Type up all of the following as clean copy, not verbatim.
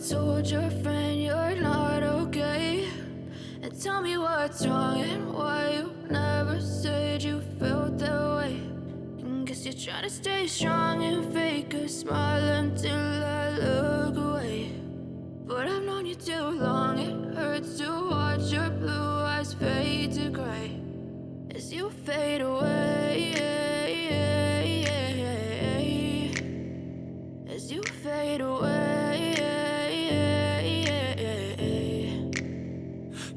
told your friend you're not okay? And tell me what's wrong and why you never said you felt that way. And guess you're trying to stay strong and fake a smile until I look away. But I've known you too long, it hurts to watch your blue eyes fade to gray as you fade away, as you fade away.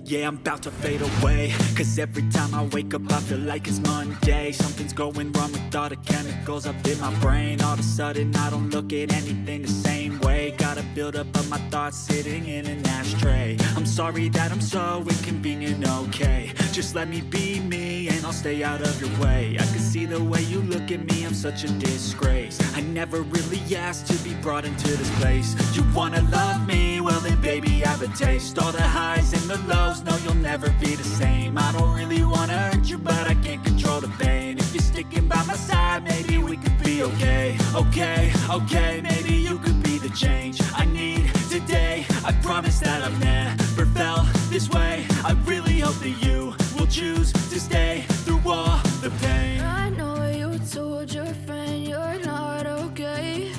Yeah, I'm about to fade away, cause every time I wake up I feel like it's Monday. Something's going wrong with all the chemicals up in my brain. All of a sudden I don't look at anything the same way. Gotta build up of my thoughts sitting in an ashtray. I'm sorry that I'm so inconvenient, okay? Just let me be me and I'll stay out of your way. I can see the way you look at me, I'm such a disgrace. I never really asked to be brought into this place. You wanna love me? Well then baby have a taste. All the highs and the lows, no you'll never be the same. I don't really wanna hurt you but I can't control the pain. If you're sticking by my side maybe we could be okay. Okay, maybe you could be the change I need today. I promise that I've never felt this way. I really hope that you will choose to stay through all the pain. I know you told your friend you're not okay.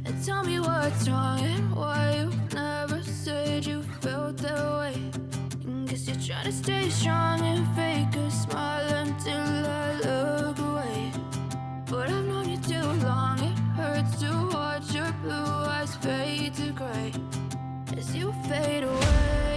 And tell me what's wrong and why you never said you felt that way. And guess you're trying to stay strong and fake a smile until I look away. But I've known you too long, it hurts to watch your blue eyes fade to gray as you fade away.